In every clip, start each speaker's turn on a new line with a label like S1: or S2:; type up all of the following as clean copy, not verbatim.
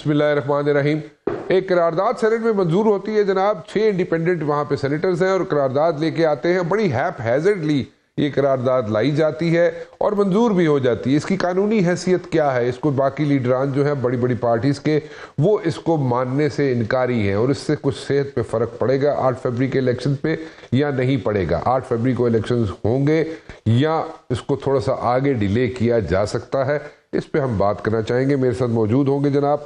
S1: بسم اللہ الرحمن الرحیم. ایک قرارداد سینٹ میں منظور ہوتی ہے جناب. 6 انڈیپینڈنٹ وہاں پہ سینیٹرز ہیں اور قرارداد لے کے آتے ہیں. بڑی ہیپ ہیزرڈلی یہ قرارداد لائی جاتی ہے اور منظور بھی ہو جاتی ہے. اس کی قانونی حیثیت کیا ہے؟ اس کو باقی لیڈران جو ہیں بڑی بڑی پارٹیز کے وہ اس کو ماننے سے انکاری ہیں اور اس سے کچھ صحت پہ فرق پڑے گا 8 فروری کے الیکشن پہ یا نہیں پڑے گا. 8 فروری کو الیکشنز ہوں گے یا اس کو تھوڑا سا آگے ڈیلے کیا جا سکتا ہے. اس پہ ہم بات کرنا چاہیں گے. میرے ساتھ موجود ہوں گے جناب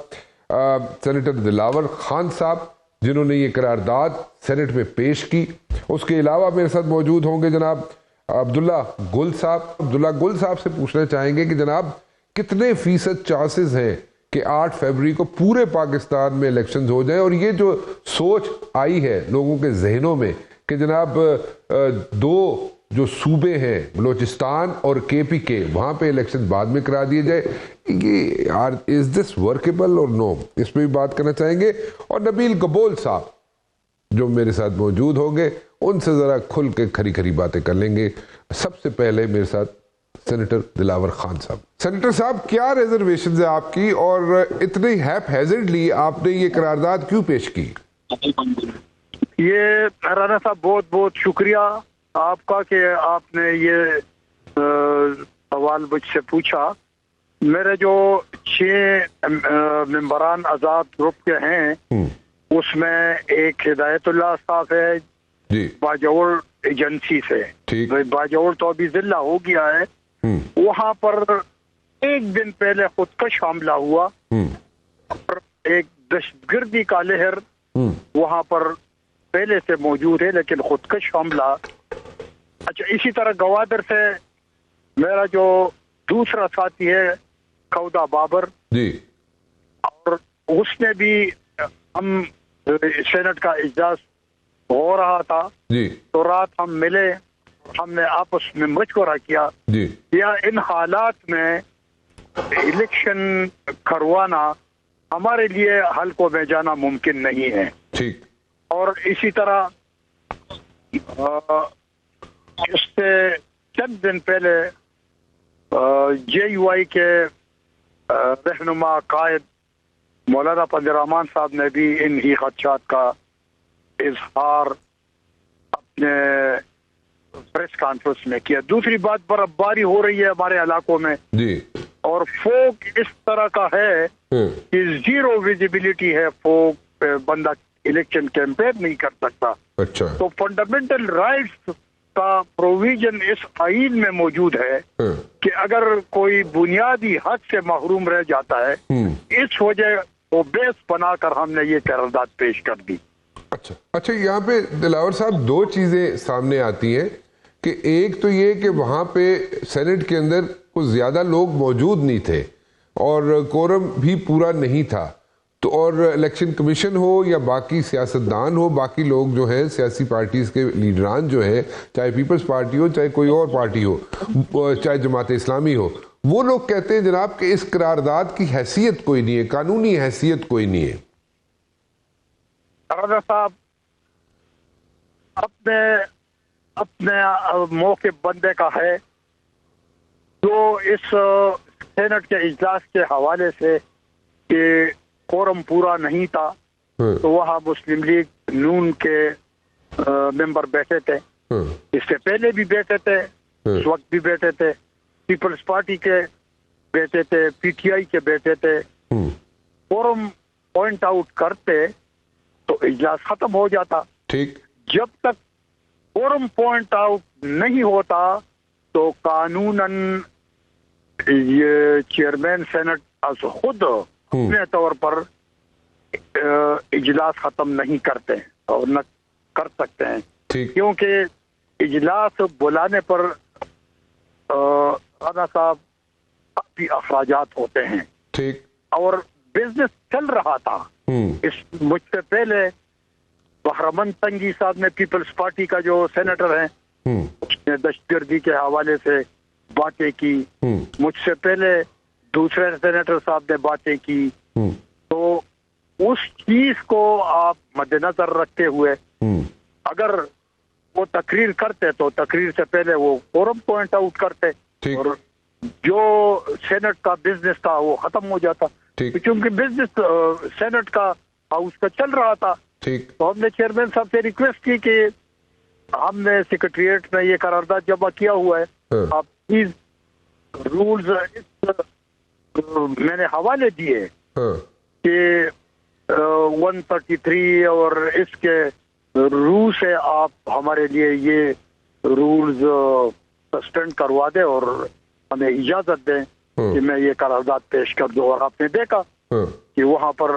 S1: سینیٹر دلاور خان صاحب جنہوں نے یہ قرارداد سینٹ میں پیش کی. اس کے علاوہ میرے ساتھ موجود ہوں گے جناب عبداللہ گل صاحب. عبداللہ گل صاحب سے پوچھنا چاہیں گے کہ جناب کتنے فیصد چانسز ہیں کہ 8 فروری کو پورے پاکستان میں الیکشنز ہو جائیں؟ اور یہ جو سوچ آئی ہے لوگوں کے ذہنوں میں کہ جناب 2 جو صوبے ہیں بلوچستان اور KPK کے وہاں پہ الیکشن بعد میں کرا دیے جائے, یہ از دس ورکیبل اور نو؟ اس پہ بھی بات کرنا چاہیں گے. اور نبیل گبول صاحب جو میرے ساتھ موجود ہوں گے ان سے ذرا کھل کے کھری کھری باتیں کر لیں گے. سب سے پہلے میرے ساتھ سینیٹر دلاور خان صاحب. سینیٹر صاحب کیا ریزرویشنز ہیں آپ کی اور اتنے ہیپ ہیزرڈلی آپ نے یہ قرارداد کیوں پیش کی؟
S2: یہ رانا صاحب بہت بہت شکریہ آپ کا کہ آپ نے یہ سوال مجھ سے پوچھا. میرے جو 6 ممبران آزاد گروپ کے ہیں اس میں ایک ہدایت اللہ صاحب ہے
S1: جی
S2: باجوڑ ایجنسی سے. باجوڑ تو ابھی ضلع ہو گیا ہے. وہاں پر ایک دن پہلے خودکش حملہ ہوا اور ایک دہشت گردی کا لہر وہاں پر پہلے سے موجود ہے لیکن خودکش حملہ. اچھا اسی طرح گوادر سے میرا جو دوسرا ساتھی ہے کودا بابر
S1: جی
S2: اور اس نے بھی ہم سینٹ کا اجلاس ہو رہا تھا
S1: جی
S2: تو رات ہم ملے, ہم نے آپس میں مشورہ کیا
S1: جی
S2: یا ان حالات میں الیکشن کروانا ہمارے لیے حلقوں میں جانا ممکن نہیں ہے.
S1: ٹھیک.
S2: اور اسی طرح اس سے چند دن پہلے JUI کے رہنما قائد مولانا فضل الرحمان صاحب نے بھی ان ہی خدشات کا اظہار اپنے پریس کانفرنس میں کیا. دوسری بات برفباری ہو رہی ہے ہمارے علاقوں میں
S1: جی
S2: اور فوگ اس طرح کا ہے کہ 0 ویزیبلٹی ہے. فوگ بندہ الیکشن کیمپین نہیں کر سکتا.
S1: اچھا.
S2: تو فنڈامنٹل رائٹس کا پروویژن اس آئین میں موجود ہے کہ اگر کوئی بنیادی حق سے محروم رہ جاتا ہے اس وجہ کو بیس بنا کر ہم نے یہ قرارداد پیش کر دی.
S1: اچھا یہاں پہ دلاور صاحب 2 چیزیں سامنے آتی ہیں کہ ایک تو یہ کہ وہاں پہ سینٹ کے اندر کچھ زیادہ لوگ موجود نہیں تھے اور کورم بھی پورا نہیں تھا. تو اور الیکشن کمیشن ہو یا باقی سیاستدان ہو, باقی لوگ جو ہیں سیاسی پارٹیز کے لیڈران جو ہیں, چاہے پیپلز پارٹی ہو چاہے کوئی اور پارٹی ہو, چاہے جماعت اسلامی ہو, وہ لوگ کہتے ہیں جناب کہ اس قرارداد کی حیثیت کوئی نہیں ہے, قانونی حیثیت کوئی نہیں ہے.
S2: راجہ صاحب اپنے موقع بندے کا ہے جو اس سینٹ کے اجلاس کے حوالے سے کہ کورم پورا نہیں تھا تو وہاں مسلم لیگ نون کے ممبر بیٹھے تھے. اس سے پہلے بھی بیٹھے تھے, اس وقت بھی بیٹھے تھے. پیپلز پارٹی کے بیٹھے تھے, PTI کے بیٹھے تھے. کورم پوائنٹ آؤٹ کرتے تو اجلاس ختم ہو جاتا.
S1: ٹھیک.
S2: جب تک کورم پوائنٹ آؤٹ نہیں ہوتا تو قانوناً یہ چیئرمین سینٹ از خود اپنے طور پر اجلاس ختم نہیں کرتے اور نہ کر سکتے ہیں. کیونکہ اجلاس بلانے پر رانا صاحب کافی اخراجات ہوتے ہیں.
S1: ٹھیک. اور
S2: بزنس چل رہا تھا. اس مجھ سے پہلے بحرمن تنگی صاحب نے پیپلز پارٹی کا جو سینیٹر ہیں اس نے دہشت گردی کے حوالے سے باتیں کی. مجھ سے پہلے دوسرے سینیٹر صاحب نے باتیں کی. تو اس چیز کو آپ مد نظر رکھتے ہوئے اگر وہ تقریر کرتے تو تقریر سے پہلے وہ کورم پوائنٹ آؤٹ کرتے اور جو سینٹ کا بزنس تھا وہ ختم ہو جاتا.
S1: ٹھیک
S2: چونکہ بزنس سینٹ کا ہاؤس کا چل رہا تھا،
S1: ٹھیک
S2: تو ہم نے چیئرمین صاحب سے ریکویسٹ کی کہ ہم نے سیکریٹریٹ میں یہ قرارداد جمع کیا ہوا ہے،
S1: ہاں
S2: آپ پلیز رولز میں نے حوالے دیے
S1: ہاں
S2: کہ 133 اور اس کے روح سے آپ ہمارے لیے یہ رولز سسپینڈ کروا دیں اور ہمیں اجازت دیں کہ میں یہ قرارداد پیش کر دوں. اور آپ نے دیکھا
S1: ہاں
S2: کہ وہاں پر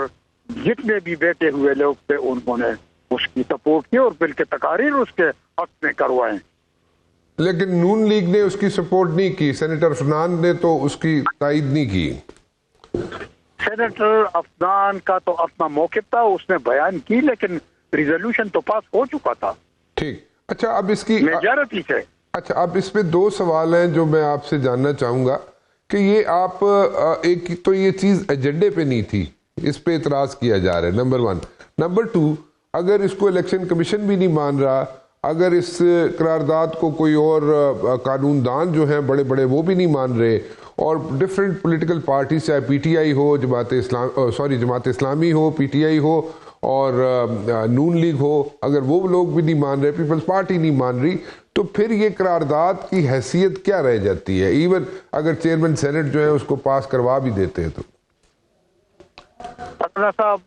S2: جتنے بھی بیٹھے ہوئے لوگ تھے انہوں نے اس کی سپورٹ کی اور بل کے تقاریر اس کے حق میں کروائے.
S1: لیکن نون لیگ نے اس کی سپورٹ نہیں کی، سینیٹر فرنان نے تو اس کی تائید نہیں کی.
S2: سینیٹر افنان کا تو اپنا موقف تھا، اس نے بیان کی، لیکن ریزولوشن تو پاس ہو چکا تھا
S1: ٹھیک. اچھا اب اس کی
S2: میجارٹی سے.
S1: اچھا اب اس پہ دو سوال ہیں جو میں آپ سے جاننا چاہوں گا کہ یہ آپ ایک تو یہ چیز ایجنڈے پہ نہیں تھی، اس پہ اعتراض کیا جا رہا ہے، نمبر 1. نمبر 2، اگر اس کو الیکشن کمیشن بھی نہیں مان رہا، اگر اس قرارداد کو کوئی اور قانون دان جو ہیں بڑے بڑے وہ بھی نہیں مان رہے، اور ڈفرینٹ پولیٹیکل پارٹیز چاہے پی ٹی آئی ہو، جماعت اسلامی ہو، پی ٹی آئی ہو اور نون لیگ ہو، اگر وہ لوگ بھی نہیں مان رہے، پیپلز پارٹی نہیں مان رہی، تو پھر یہ قرارداد کی حیثیت کیا رہ جاتی ہے؟ ایون اگر چیئرمین سینٹ جو ہے اس کو پاس کروا بھی دیتے ہیں تو.
S2: پٹنا صاحب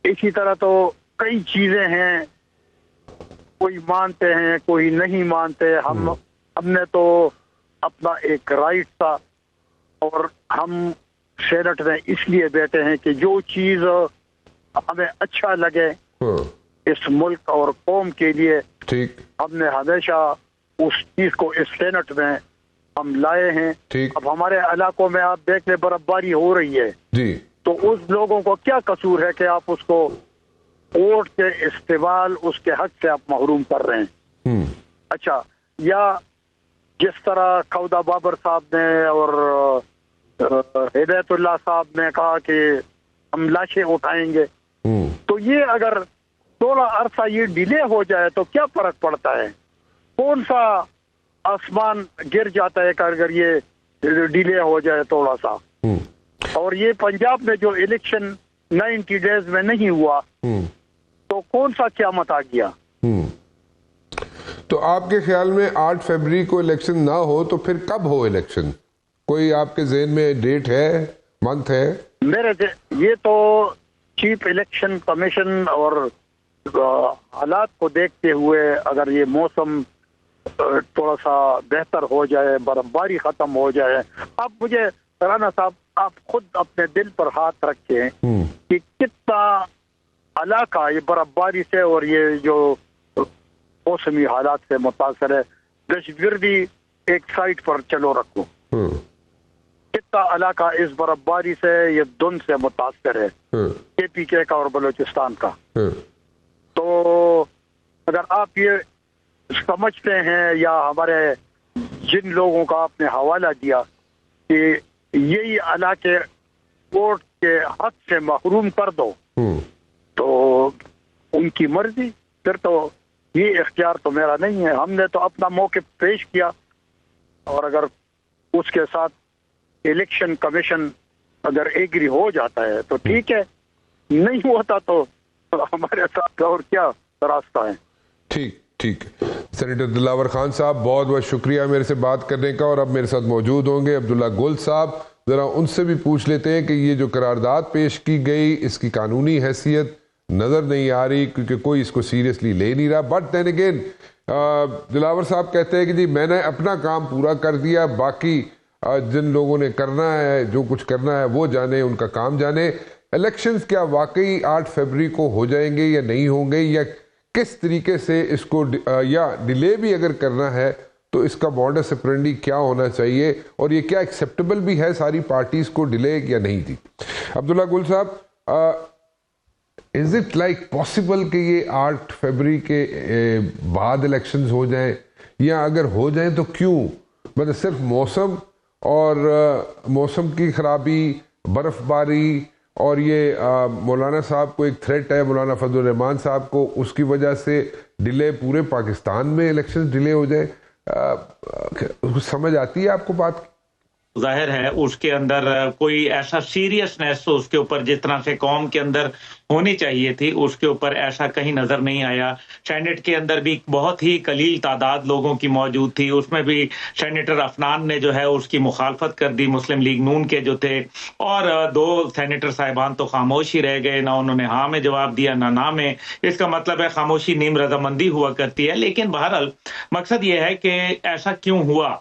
S2: اسی طرح تو کئی چیزیں ہیں، کوئی مانتے ہیں کوئی نہیں مانتے. ہم نے تو اپنا ایک رائٹ تھا، اور ہم سینٹ میں اس لیے بیٹھے ہیں کہ جو چیز ہمیں اچھا لگے اس ملک اور قوم کے لیے،
S1: ٹھیک
S2: ہم نے ہمیشہ اس چیز کو اس سینٹ میں ہم لائے ہیں. اب ہمارے علاقوں میں آپ دیکھ لیں برفباری ہو رہی ہے،
S1: جی
S2: تو اس لوگوں کو کیا قصور ہے کہ آپ اس کو ووٹ کے استعمال اس کے حق سے آپ محروم کر رہے ہیں. اچھا، یا جس طرح کھودا بابر صاحب نے اور ہدایت اللہ صاحب نے کہا کہ ہم لاشیں اٹھائیں گے، تو یہ اگر تھوڑا عرصہ یہ ڈیلے ہو جائے تو کیا فرق پڑتا ہے؟ کون سا آسمان گر جاتا ہے کہ اگر یہ ڈیلے ہو جائے تھوڑا سا؟ اور یہ پنجاب میں جو الیکشن 90 ڈیز میں نہیں ہوا تو کون سا قیامت آ گیا؟
S1: تو آپ کے خیال میں 8 فروری کو الیکشن نہ ہو تو پھر کب ہو الیکشن؟ کوئی آپ کے ذہن میں ڈیٹ ہے، منتھ ہے؟
S2: یہ تو چیف الیکشن کمیشن اور حالات کو دیکھتے ہوئے اگر یہ موسم تھوڑا سا بہتر ہو جائے، برفباری ختم ہو جائے. اب مجھے رانا صاحب آپ خود اپنے دل پر ہاتھ رکھیں کہ کتنا علاقہ یہ برفباری سے اور یہ جو موسمی حالات سے متاثر ہے. دہشت گردی ایک سائٹ پر چلو رکھو، کتنا علاقہ اس برفباری سے یہ دھند سے متاثر ہے، کے پی کے کا اور بلوچستان کا. تو اگر آپ یہ سمجھتے ہیں یا ہمارے جن لوگوں کا آپ نے حوالہ دیا کہ یہی علاقے ووٹ کے حق سے محروم کر دو، تو ان کی مرضی، پھر تو یہ اختیار تو میرا نہیں ہے. ہم نے تو اپنا موقف پیش کیا، اور اگر اس کے ساتھ الیکشن کمیشن اگر ایگری ہو جاتا ہے تو ٹھیک ہے، نہیں ہوتا تو ہمارے ساتھ اور کیا راستہ ہے.
S1: ٹھیک ٹھیک. سینیٹر دلاور خان صاحب بہت بہت شکریہ میرے سے بات کرنے کا، اور اب میرے ساتھ موجود ہوں گے عبداللہ گل صاحب. ذرا ان سے بھی پوچھ لیتے ہیں کہ یہ جو قرارداد پیش کی گئی اس کی قانونی حیثیت نظر نہیں آ رہی، کیونکہ کوئی اس کو سیریسلی لے نہیں رہا. بٹ دین اگین دلاور صاحب کہتے ہیں کہ جی میں نے اپنا کام پورا کر دیا، باقی جن لوگوں نے کرنا ہے، جو کچھ کرنا ہے وہ جانے، ان کا کام جانے. الیکشنز کیا واقعی 8 فروری کو ہو جائیں گے یا نہیں ہوں گے، یا کس طریقے سے اس کو یا ڈیلے بھی اگر کرنا ہے تو اس کا ماڈس اپرینڈی کیا ہونا چاہیے، اور یہ کیا ایکسیپٹیبل بھی ہے ساری پارٹیز کو ڈیلے یا نہیں تھی؟ عبداللہ گل صاحب، از اٹ لائک پاسبل کہ یہ 8 فروری کے بعد الیکشنز ہو جائیں، یا اگر ہو جائیں تو کیوں؟ مطلب صرف موسم اور موسم کی خرابی، برف باری، اور یہ مولانا صاحب کو ایک تھریٹ ہے، مولانا فضل الرحمان صاحب کو، اس کی وجہ سے ڈیلے پورے پاکستان میں الیکشن ڈیلے ہو جائے؟ سمجھ آتی ہے آپ کو بات؟
S3: ظاہر ہے اس کے اندر کوئی ایسا سیریسنیس اس کے اوپر جس طرح سے قوم کے اندر ہونی چاہیے تھی اس کے اوپر ایسا کہیں نظر نہیں آیا. سینٹ کے اندر بھی بہت ہی قلیل تعداد لوگوں کی موجود تھی, اس میں بھی سینیٹر افنان نے جو ہے اس کی مخالفت کر دی, مسلم لیگ نون کے جو تھے, اور 2 سینیٹر صاحبان تو خاموش ہی رہ گئے, نہ انہوں نے ہاں میں جواب دیا نہ نہ میں. اس کا مطلب ہے خاموشی نیم رضامندی ہوا کرتی ہے. لیکن بہرحال مقصد یہ ہے کہ ایسا کیوں ہوا.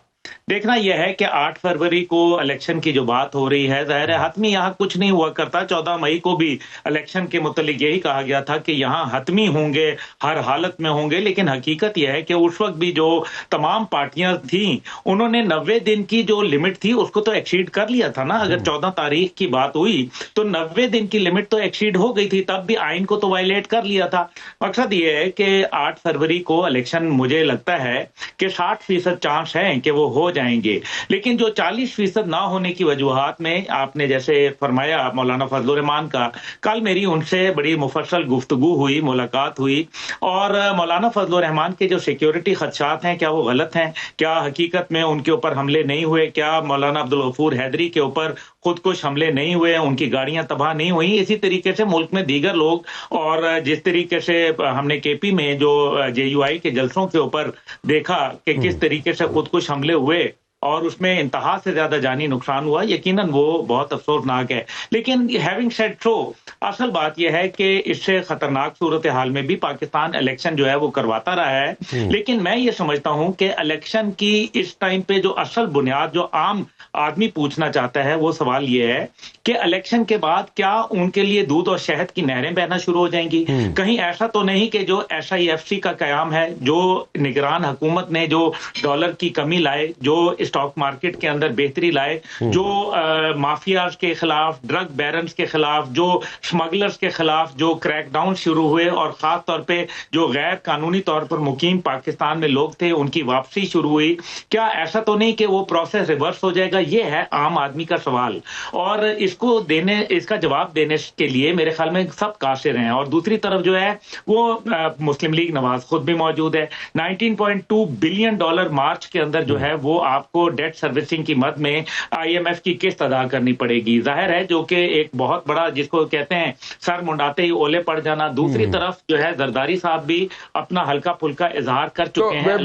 S3: دیکھنا یہ ہے کہ 8 فروری کو الیکشن کی جو بات ہو رہی ہے, ظاہر ہے حتمی یہاں کچھ نہیں ہوا کرتا. 14 مئی کو بھی الیکشن کے متعلق یہی کہا گیا تھا کہ یہاں حتمی ہوں گے, ہر حالت میں ہوں گے. لیکن حقیقت یہ ہے کہ اس وقت بھی جو تمام پارٹیاں تھیں انہوں نے 90 دن کی جو لمٹ تھی اس کو تو ایکسیڈ کر لیا تھا نا. اگر 14 تاریخ کی بات ہوئی تو 90 دن کی لمٹ تو ایکسیڈ ہو گئی تھی, تب بھی آئین کو تو وائلیٹ کر لیا تھا. مقصد یہ ہے کہ 8 فروری کو الیکشن مجھے لگتا ہے کہ 60% چانس ہیں کہ وہ ہو جائیں گے. لیکن جو 40% نہ ہونے کی وجوہات میں آپ نے جیسے فرمایا مولانا فضل الرحمان کا, کل میری ان سے بڑی مفصل گفتگو ہوئی, ملاقات ہوئی, اور مولانا فضل الرحمان کے جو سیکیورٹی خدشات ہیں کیا وہ غلط ہیں؟ کیا حقیقت میں ان کے اوپر حملے نہیں ہوئے؟ کیا مولانا عبدالغفور حیدری کے اوپر خودکش حملے نہیں ہوئے, ان کی گاڑیاں تباہ نہیں ہوئی؟ اسی طریقے سے ملک میں دیگر لوگ, اور جس طریقے سے ہم نے کے پی میں جو JUI کے جلسوں کے اوپر دیکھا کہ کس طریقے سے خودکش حملے ہوئے اور اس میں انتہا سے زیادہ جانی نقصان ہوا, یقیناً وہ بہت افسوسناک ہے. لیکن ہیونگ سیڈ سو, اصل بات یہ ہے کہ اس سے خطرناک صورتحال میں بھی پاکستان الیکشن جو ہے وہ کرواتا رہا ہے. لیکن میں یہ سمجھتا ہوں کہ الیکشن کی اس ٹائم پہ جو اصل بنیاد جو عام آدمی پوچھنا چاہتا ہے وہ سوال یہ ہے کہ الیکشن کے بعد کیا ان کے لیے دودھ اور شہد کی نہریں بہنا شروع ہو جائیں گی؟ کہیں ایسا تو نہیں کہ جو SIFC کا قیام ہے, جو نگران حکومت نے جو ڈالر کی کمی لائے, جو اسٹاک مارکیٹ کے اندر بہتری لائے, جو مافیاز کے خلاف, ڈرگ بیرنز کے خلاف, جو اسمگلرز کے خلاف جو کریک ڈاؤن شروع ہوئے, اور خاص طور پہ جو غیر قانونی طور پر مقیم پاکستان میں لوگ تھے ان کی واپسی شروع ہوئی, کیا ایسا تو نہیں کہ وہ پروسیس ریورس ہو جائے گا؟ یہ ہے عام آدمی کا سوال, اور اس کا جواب دینے کے لیے میرے خیال میں سب قاصر ہیں. اور دوسری طرف جو ہے وہ مسلم لیگ نواز خود بھی موجود ہے. $19.2 بلین مارچ کے اندر جو ہے وہ آپ کو ڈیٹ سروسنگ کی مد میں IMF کی قسط ادا کرنی پڑے گی. ظاہر ہے جو کہ ایک بہت بڑا, جس کو کہتے ہیں سر منڈاتے ہی اولے پڑ جانا. دوسری طرف جو ہے زرداری صاحب بھی اپنا ہلکا پھلکا اظہار کر چکے ہیں.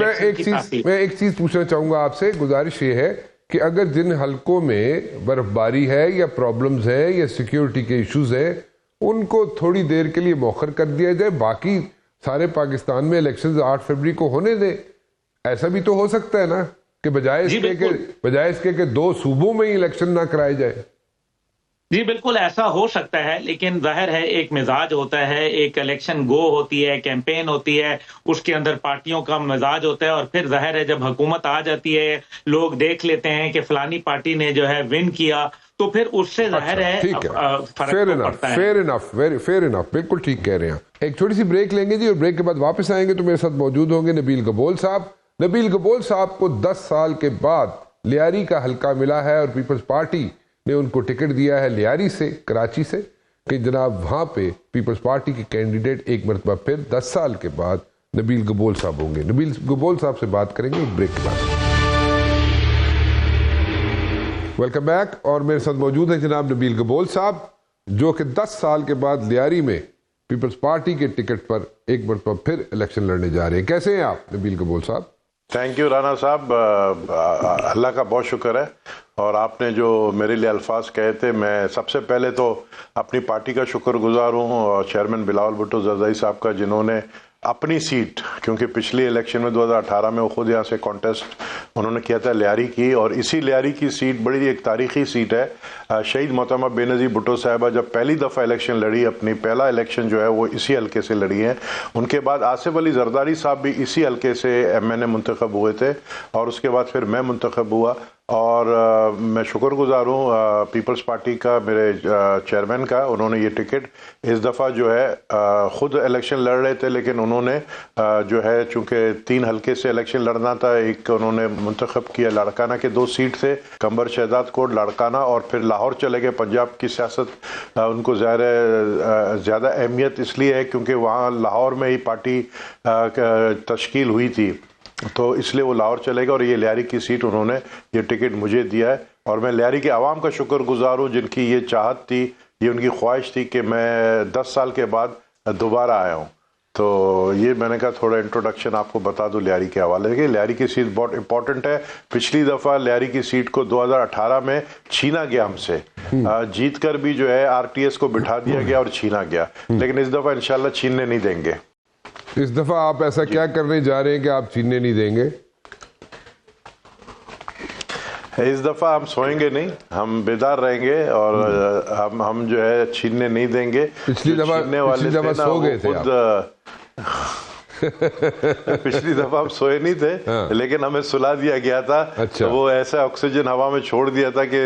S1: میں ایک چیز پوچھنا چاہوں گا آپ سے, گزارش یہ ہے کہ اگر جن حلقوں میں برف باری ہے یا پرابلمز ہیں یا سیکیورٹی کے ایشوز ہیں ان کو تھوڑی دیر کے لیے مؤخر کر دیا جائے, باقی سارے پاکستان میں الیکشنز 8 فروری کو ہونے دیں. ایسا بھی تو ہو سکتا ہے نا کہ بجائے اس کے کہ 2 صوبوں میں ہی الیکشن نہ کرائے جائے.
S3: جی بالکل ایسا ہو سکتا ہے, لیکن ظاہر ہے ایک مزاج ہوتا ہے, ایک الیکشن گو ہوتی ہے, کیمپین ہوتی ہے, اس کے اندر پارٹیوں کا مزاج ہوتا ہے, اور پھر ظاہر ہے جب حکومت آ جاتی ہے, لوگ دیکھ لیتے ہیں کہ فلانی پارٹی نے جو ہے ون کیا, تو پھر اس سے ظاہر ہے فرق پڑتا ہے.
S1: فیر انف, بالکل ٹھیک کہہ رہے ہیں. ایک چھوٹی سی بریک لیں گے جی, اور بریک کے بعد واپس آئیں گے تو میرے ساتھ موجود ہوں گے نبیل گبول صاحب. نبیل گبول صاحب کو 10 سال کے بعد لیاری کا حلقہ ملا ہے, اور پیپلز پارٹی نے ان کو ٹکٹ دیا ہے لیاری سے, کراچی سے, کہ جناب وہاں پہ پیپلز پارٹی کے کینڈیڈیٹ ایک مرتبہ پھر 10 سال کے بعد نبیل گبول صاحب ہوں گے. نبیل گبول صاحب سے بات کریں گے بریک کے بعد. ویلکم بیک, اور میرے ساتھ موجود ہیں جناب نبیل گبول صاحب, جو کہ 10 سال کے بعد لیاری میں پیپلز پارٹی کے ٹکٹ پر ایک مرتبہ پھر الیکشن لڑنے جا رہے ہیں. کیسے ہیں آپ نبیل گبول صاحب؟
S4: تھینک یو رانا صاحب, اللہ کا بہت شکر ہے. اور آپ نے جو میرے لیے الفاظ کہے تھے, میں سب سے پہلے تو اپنی پارٹی کا شکر گزار ہوں, اور چیئرمین بلاول بھٹو زرزائی صاحب کا, جنہوں نے اپنی سیٹ, کیونکہ پچھلی الیکشن میں 2018 میں وہ خود یہاں سے کانٹیسٹ انہوں نے کیا تھا لیاری کی, اور اسی لیاری کی سیٹ بڑی ایک تاریخی سیٹ ہے. شہید محترمہ بے نظیر بھٹو صاحبہ جب پہلی دفعہ الیکشن لڑی, اپنی پہلا الیکشن جو ہے وہ اسی حلقے سے لڑی ہیں. ان کے بعد آصف علی زرداری صاحب بھی اسی حلقے سے MNA منتخب ہوئے تھے, اور اس کے بعد پھر میں منتخب ہوا. اور میں شکر گزار ہوں پیپلز پارٹی کا, میرے چیئرمین کا. انہوں نے یہ ٹکٹ اس دفعہ جو ہے خود الیکشن لڑ رہے تھے, لیکن انہوں نے جو ہے چونکہ 3 حلقے سے الیکشن لڑنا تھا, ایک انہوں نے منتخب کیا لاڑکانہ کے 2 سیٹ سے, کمبر شہزاد کوٹ لاڑکانہ, اور پھر لاہور چلے گئے. پنجاب کی سیاست ان کو زیادہ اہمیت اس لیے ہے کیونکہ وہاں لاہور میں ہی پارٹی تشکیل ہوئی تھی. تو اس لیے وہ لاہور چلے گا اور یہ لیاری کی سیٹ انہوں نے یہ ٹکٹ مجھے دیا ہے اور میں لیاری کے عوام کا شکر گزار ہوں جن کی یہ چاہت تھی، یہ ان کی خواہش تھی کہ میں 10 سال کے بعد دوبارہ آیا ہوں. تو یہ میں نے کہا تھوڑا انٹروڈکشن آپ کو بتا دوں لیاری کے حوالے سے. لیاری کی سیٹ بہت امپورٹنٹ ہے. پچھلی دفعہ لیاری کی سیٹ کو 2018 میں چھینا گیا ہم سے، جیت کر بھی جو ہے آر ٹی ایس کو بٹھا دیا گیا اور چھینا گیا، لیکن اس دفعہ انشاءاللہ چھیننے نہیں دیں گے.
S1: اس دفعہ آپ ایسا کیا کرنے جا رہے ہیں کہ آپ چھیننے نہیں دیں گے؟
S4: اس دفعہ ہم سوئیں گے نہیں، ہم بیدار رہیں گے اور ہم جو ہے چھیننے نہیں دیں گے.
S1: پچھلی دفعہ سو گئے تھے
S4: پچھلی دفعہ ہم سوئے نہیں تھے لیکن ہمیں سلا دیا گیا تھا. تو وہ ایسا آکسیجن ہوا میں چھوڑ دیا تھا کہ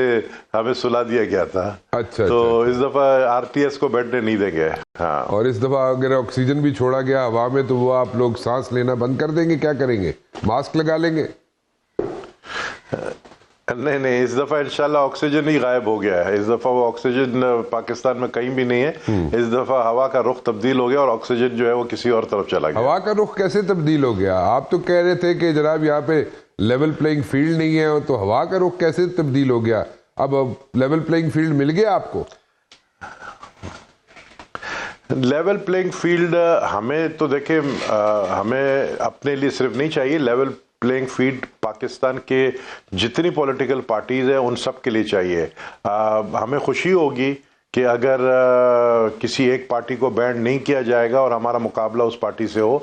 S4: ہمیں سلا دیا گیا تھا. تو اس دفعہ آر ٹی ایس کو بیٹھنے نہیں دیں گے. ہاں، اور
S1: اس دفعہ اگر آکسیجن بھی چھوڑا گیا ہوا میں تو وہ آپ لوگ سانس لینا بند کر دیں گے؟ کیا کریں گے؟ ماسک لگا لیں گے؟
S4: نہیں، اس دفعہ انشاءاللہ آکسیجن ہی غائب ہو گیا ہے. اس دفعہ وہ آکسیجن پاکستان میں کہیں بھی نہیں ہے. اس دفعہ ہوا کا رخ تبدیل ہو گیا اور آکسیجن جو ہے وہ کسی اور طرف چلا گیا.
S1: ہوا کا رخ کیسے تبدیل ہو گیا؟ آپ تو کہہ رہے تھے کہ جناب یہاں پہ لیول پلینگ فیلڈ نہیں ہے، تو ہوا کا رخ کیسے تبدیل ہو گیا؟ اب لیول پلینگ فیلڈ مل گیا آپ کو؟
S4: لیول پلینگ فیلڈ ہمیں تو دیکھیں، ہمیں اپنے لیے صرف نہیں چاہیے. لیول پلینگ فیلڈ پاکستان کے جتنی پولیٹیکل پارٹیز ہیں ان سب کے لیے چاہیے. ہمیں خوشی ہوگی کہ اگر کسی ایک پارٹی کو بینڈ نہیں کیا جائے گا اور ہمارا مقابلہ اس پارٹی سے ہو.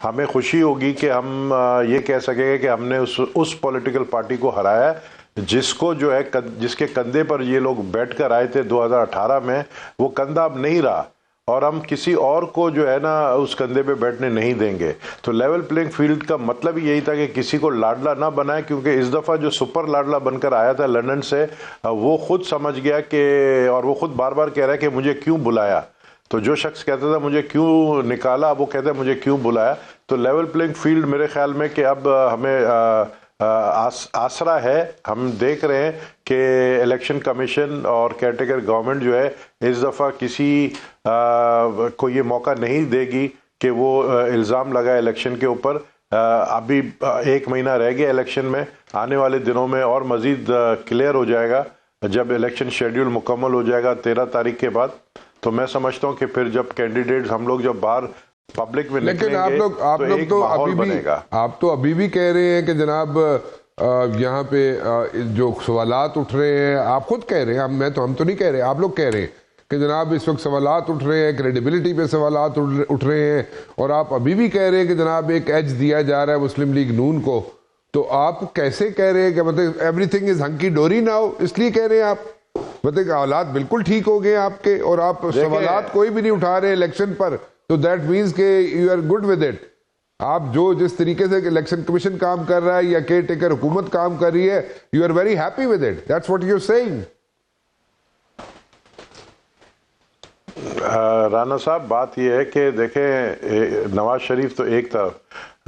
S4: ہمیں خوشی ہوگی کہ ہم یہ کہہ سکیں گے کہ ہم نے اس پولیٹیکل پارٹی کو ہرایا جس کو جو ہے، جس کے کندھے پر یہ لوگ بیٹھ کر آئے تھے 2018 میں. وہ کندھا اب نہیں رہا اور ہم کسی اور کو جو ہے نا اس کندھے پہ بیٹھنے نہیں دیں گے. تو لیول پلینگ فیلڈ کا مطلب یہی تھا کہ کسی کو لاڈلا نہ بنائے، کیونکہ اس دفعہ جو سپر لاڈلا بن کر آیا تھا لندن سے، وہ خود سمجھ گیا کہ، اور وہ خود بار بار کہہ رہا ہے کہ مجھے کیوں بلایا. تو جو شخص کہتا تھا مجھے کیوں نکالا، اب وہ کہتا ہے مجھے کیوں بلایا. تو لیول پلینگ فیلڈ میرے خیال میں کہ اب ہمیں آسرا ہے. ہم دیکھ رہے ہیں کہ الیکشن کمیشن اور کیئرٹیکر گورنمنٹ جو ہے اس دفعہ کسی کو یہ موقع نہیں دے گی کہ وہ الزام لگائے الیکشن کے اوپر. ابھی 1 مہینہ رہ گیا الیکشن میں. آنے والے دنوں میں اور مزید کلیئر ہو جائے گا جب الیکشن شیڈیول مکمل ہو جائے گا 13 تاریخ کے بعد. تو میں سمجھتا ہوں کہ پھر جب کینڈیڈیٹس ہم لوگ جب باہر پبلک میں نکلیں گے تو ایک ماحول بنے گا.
S1: آپ تو ابھی بھی کہہ رہے ہیں کہ جناب یہاں پہ جو سوالات اٹھ رہے ہیں، آپ خود کہہ رہے ہیں، ہم تو نہیں کہہ رہے، آپ لوگ کہہ رہے ہیں کہ جناب اس وقت سوالات اٹھ رہے ہیں، کریڈیبلٹی پہ سوالات اٹھ رہے ہیں، اور آپ ابھی بھی کہہ رہے ہیں کہ جناب ایک ایج دیا جا رہا ہے مسلم لیگ نون کو. تو آپ کیسے کہہ رہے ہیں کہ مطلب ایوری تھنگ از ہنکی ڈوری ناؤ، اس لیے کہہ رہے ہیں آپ؟ مطلب کہ حالات بالکل ٹھیک ہو گئے آپ کے اور آپ سوالات کوئی بھی نہیں اٹھا رہے الیکشن پر، تو دیٹ مینس کہ you are good with it. آپ جس طریقے سے الیکشن کمیشن کام کر رہا ہے یا کیئر ٹیکر حکومت کام کر رہی ہے، you are very happy with it. That's what you are seeing.
S4: Rana صاحب، بات یہ ہے کہ دیکھیں، نواز شریف تو ایک طرف،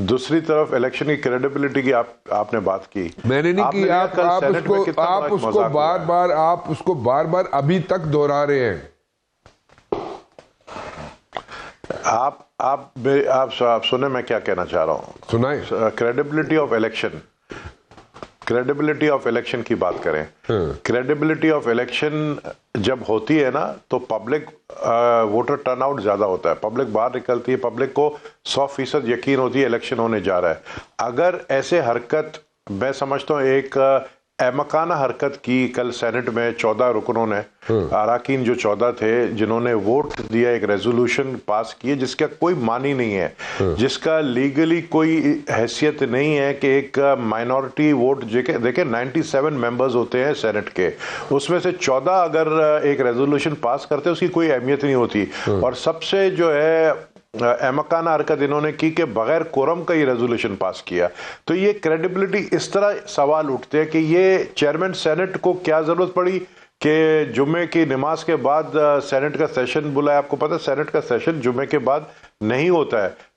S4: دوسری طرف الیکشن کی کریڈیبلٹی کی آپ نے بات کی.
S1: میں نے نہیں کی. آپ اس کو بار بار ابھی تک دہرا رہے ہیں.
S4: آپ سنیں میں کیا کہنا چاہ رہا ہوں.
S1: سنائیں.
S4: کریڈیبلٹی آف الیکشن کی بات کریں. کریڈیبلٹی آف الیکشن جب ہوتی ہے نا تو پبلک ووٹر ٹرن آؤٹ زیادہ ہوتا ہے، پبلک باہر نکلتی ہے، پبلک کو 100% یقین ہوتی ہے الیکشن ہونے جا رہا ہے. اگر ایسے حرکت، میں سمجھتا ہوں ایک احمقانہ حرکت کی کل سینٹ میں 14 رکنوں نے، اراکین جو 14 تھے جنہوں نے ووٹ دیا، ایک ریزولوشن پاس کی جس کا کوئی معنی نہیں ہے، جس کا لیگلی کوئی حیثیت نہیں ہے کہ ایک مائنورٹی ووٹ، دیکھیں 97 ممبرز ہوتے ہیں سینٹ کے، اس میں سے 14 اگر ایک ریزولوشن پاس کرتے اس کی کوئی اہمیت نہیں ہوتی. اور سب سے جو ہے احمقانہ حرکت انہوں نے کی کہ بغیر کورم کا یہ ریزولوشن پاس کیا. تو یہ کریڈیبلٹی، اس طرح سوال اٹھتے ہیں کہ یہ چیئرمین سینٹ کو کیا ضرورت پڑی کہ جمعے کی نماز کے بعد سینٹ کا سیشن بلایا. آپ کو پتہ ہے سینٹ کا سیشن جمعے کے بعد نہیں ہوتا ہے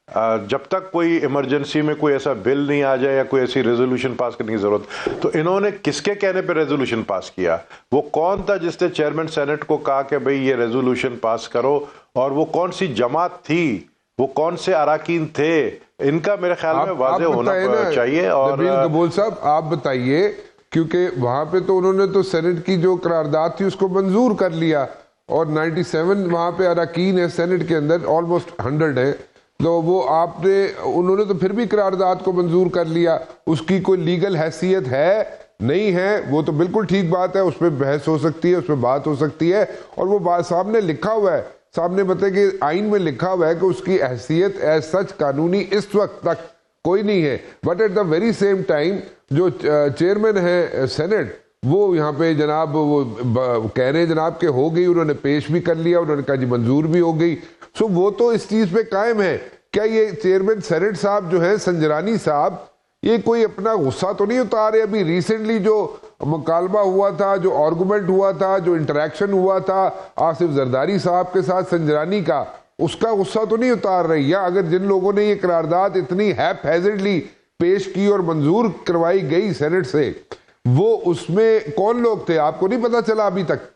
S4: جب تک کوئی ایمرجنسی میں کوئی ایسا بل نہیں آ جائے یا کوئی ایسی ریزولوشن پاس کرنے کی ضرورت. تو انہوں نے کس کے کہنے پہ ریزولوشن پاس کیا؟ وہ کون تھا جس نے چیئرمین سینٹ کو کہا کہ بھئی یہ ریزولوشن پاس کرو؟ اور وہ کون سی جماعت تھی؟ وہ کون سے اراکین تھے ان کا میرے خیال میں واضح ہونا چاہیے. اور
S1: نبیل قبول صاحب آپ بتائیے, کیونکہ وہاں پہ تو انہوں نے تو سینٹ کی جو قرارداد تھی اس کو منظور کر لیا, اور 97 وہاں پہ اراکین ہے سینٹ کے اندر, آلموسٹ 100 ہے, تو وہ انہوں نے تو پھر بھی قرارداد کو منظور کر لیا. اس کی کوئی لیگل حیثیت ہے نہیں ہے, وہ تو بالکل ٹھیک بات ہے, اس پہ بحث ہو سکتی ہے, اس پہ بات ہو سکتی ہے, اور وہ بات سامنے لکھا ہوا ہے, سامنے بتائے کہ آئین میں لکھا ہوا ہے کہ اس کی حیثیت ایز سچ قانونی اس وقت تک کوئی نہیں ہے. But at the very same time جو چیئرمین ہے سینٹ, وہ یہاں پہ جناب وہ کہہ رہے ہیں جناب کہ ہو گئی, انہوں نے پیش بھی کر لیا, انہوں نے کہا جی منظور بھی ہو گئی. سو وہ تو اس چیز پہ قائم ہے. کیا یہ چیئرمین سینٹ صاحب جو ہیں سنجرانی صاحب, یہ کوئی اپنا غصہ تو نہیں اتارے؟ ابھی ریسنٹلی جو مکالمہ ہوا تھا, جو آرگومنٹ ہوا تھا, جو انٹریکشن ہوا تھا آصف زرداری صاحب کے ساتھ سنجرانی کا, اس کا غصہ تو نہیں اتار رہی؟ یا اگر جن لوگوں نے یہ قرارداد اتنی ہیپ ہیزڈلی پیش کی اور منظور کروائی گئی سینٹ سے, وہ اس میں کون لوگ تھے؟ آپ کو نہیں پتا چلا ابھی تک؟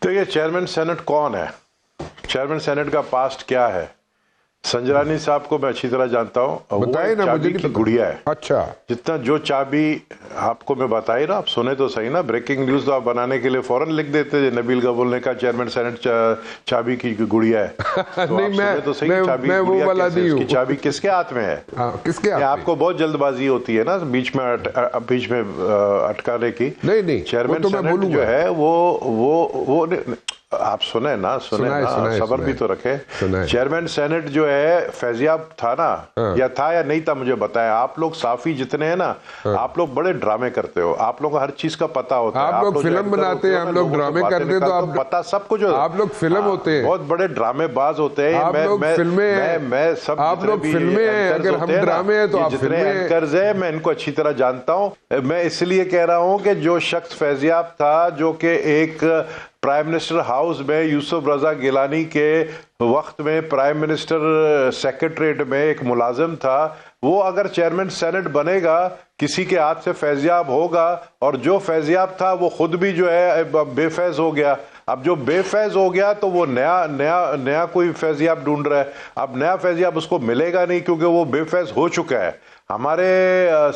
S4: دیکھیے چیئرمین سینٹ کون ہے, چیئرمین سینٹ کا پاسٹ کیا ہے. سنجرانی صاحب کو میں اچھی طرح جانتا ہوں,
S1: بتائیں نا, مجھے
S4: کی گڑیا ہے.
S1: اچھا,
S4: جتنا جو چابی آپ کو میں بتائی نا, آپ سنیں تو صحیح نا, بریکنگ نیوز تو آپ بنانے کے لیے فوراً لکھ دیتے. نبیل قبول نے کہا چیئرمین سینٹ چابی کی گڑیا ہے.
S1: نہیں, میں وہ والا نہیں ہوں.
S4: چابی کس کے ہاتھ میں ہے؟
S1: کس کے ہاتھ؟
S4: آپ کو بہت جلد بازی ہوتی ہے نا بیچ میں اٹکانے کی.
S1: نہیں,
S4: چیئرمین سینٹ جو ہے وہ آپ سنیں نا, صبر بھی تو رکھے. چیئرمین سینٹ جو ہے فیضیاب تھا نا, یا تھا یا نہیں تھا مجھے بتایا. آپ لوگ صافی جتنے ہیں نا, آپ لوگ بڑے ڈرامے کرتے ہو, آپ لوگوں کو ہر چیز کا پتا ہوتا ہے.
S1: آپ لوگ فلم بناتے ہیں, ہم لوگ ڈرامے کرتے ہیں, تو آپ
S4: پتا سب کچھ.
S1: آپ لوگ فلم ہوتے ہیں,
S4: بہت بڑے ڈرامے باز ہوتے ہیں.
S1: آپ لوگ فلمیں ہیں,
S4: میں سب
S1: آپ لوگ فلمیں ہیں, اگر ہم ڈرامے ہیں تو آپ
S4: جتنے اینکرز ہیں میں ان کو اچھی طرح جانتا ہوں. میں اس لیے کہہ رہا ہوں کہ جو شخص فیضیاب تھا, جو کہ ایک پرائم منسٹر ہاؤس میں یوسف رضا گیلانی کے وقت میں پرائم منسٹر سیکریٹریٹ میں ایک ملازم تھا, وہ اگر چیئرمین سینٹ بنے گا کسی کے ہاتھ سے فیضیاب ہوگا. اور جو فیضیاب تھا وہ خود بھی جو ہے بے فیض ہو گیا. اب جو بے فیض ہو گیا تو وہ نیا کوئی فیضیاب ڈھونڈ رہا ہے. اب نیا فیضیاب اس کو ملے گا نہیں, کیونکہ وہ بے فیض ہو چکا ہے. ہمارے